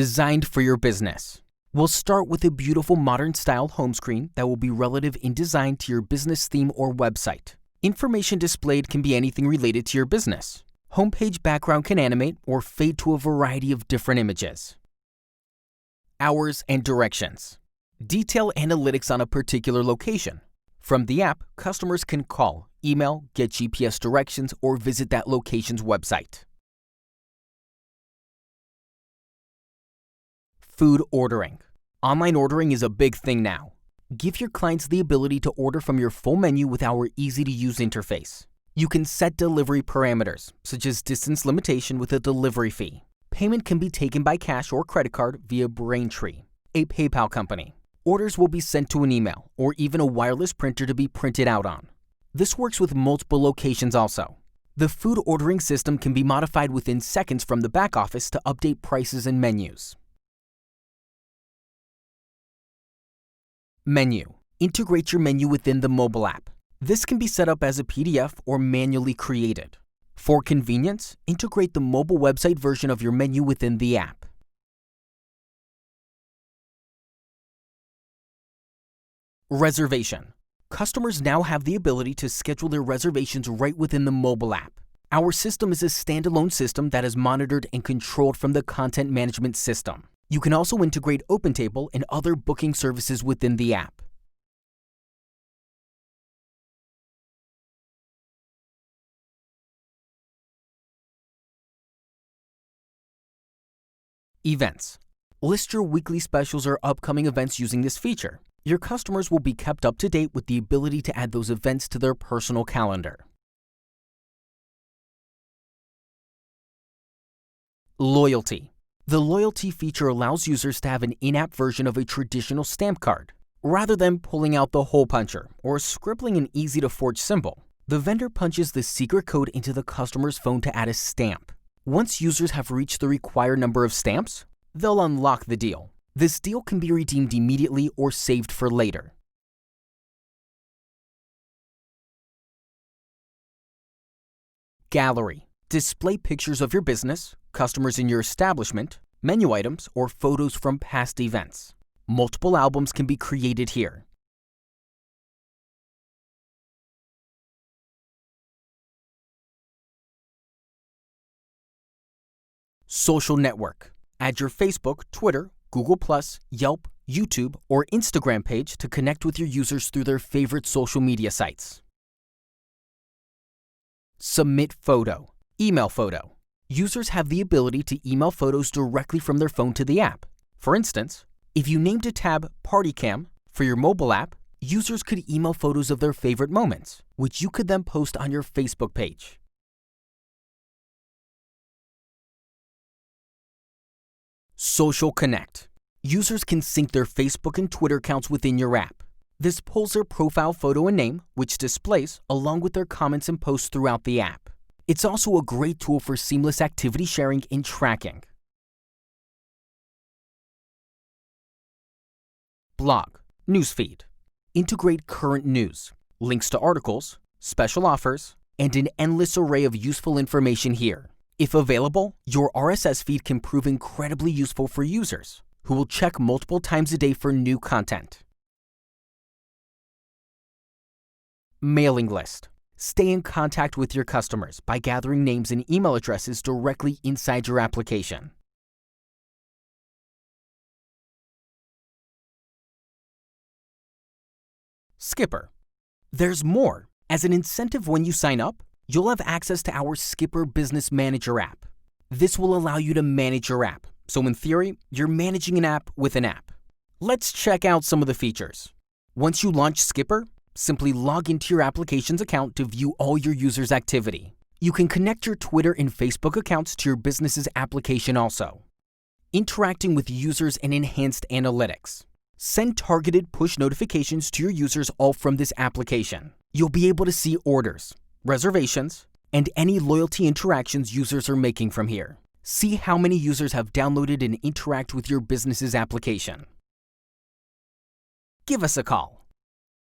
designed for your business. We'll start with a beautiful modern-style home screen that will be relative in design to your business theme or website. Information displayed can be anything related to your business. Homepage background can animate or fade to a variety of different images. Hours and directions. Detail analytics on a particular location. From the app, customers can call, email, get GPS directions, or visit that location's website. Food ordering. Online ordering is a big thing now. Give your clients the ability to order from your full menu with our easy-to-use interface. You can set delivery parameters, such as distance limitation with a delivery fee. Payment can be taken by cash or credit card via Braintree, a PayPal company. Orders will be sent to an email or even a wireless printer to be printed out on. This works with multiple locations also. The food ordering system can be modified within seconds from the back office to update prices and menus. Menu. Integrate your menu within the mobile app. This can be set up as a PDF or manually created. For convenience, integrate the mobile website version of your menu within the app. Reservation. Customers now have the ability to schedule their reservations right within the mobile app. Our system is a standalone system that is monitored and controlled from the content management system. You can also integrate OpenTable and other booking services within the app. Events. List your weekly specials or upcoming events using this feature. Your customers will be kept up to date with the ability to add those events to their personal calendar. Loyalty. The loyalty feature allows users to have an in-app version of a traditional stamp card. Rather than pulling out the hole puncher or scribbling an easy-to-forge symbol, the vendor punches the secret code into the customer's phone to add a stamp. Once users have reached the required number of stamps, they'll unlock the deal. This deal can be redeemed immediately or saved for later. Gallery. Display pictures of your business, customers in your establishment, menu items, or photos from past events. Multiple albums can be created here. Social network. Add your Facebook, Twitter, Google+, Yelp, YouTube, or Instagram page to connect with your users through their favorite social media sites. Submit photo. Email photo. Users have the ability to email photos directly from their phone to the app. For instance, if you named a tab Party Cam for your mobile app, users could email photos of their favorite moments, which you could then post on your Facebook page. Social Connect. Users can sync their Facebook and Twitter accounts within your app. This pulls their profile photo and name, which displays along with their comments and posts throughout the app. It's also a great tool for seamless activity sharing and tracking. Blog. Newsfeed. Integrate current news, links to articles, special offers, and an endless array of useful information here. If available, your RSS feed can prove incredibly useful for users who will check multiple times a day for new content. Mailing list. Stay in contact with your customers by gathering names and email addresses directly inside your application. Skipper. There's more. As an incentive when you sign up, you'll have access to our Skipper Business Manager app. This will allow you to manage your app. So in theory, you're managing an app with an app. Let's check out some of the features. Once you launch Skipper, simply log into your application's account to view all your users' activity. You can connect your Twitter and Facebook accounts to your business's application also. Interacting with users and enhanced analytics. Send targeted push notifications to your users all from this application. You'll be able to see orders, reservations, and any loyalty interactions users are making from here. See how many users have downloaded and interact with your business's application. Give us a call.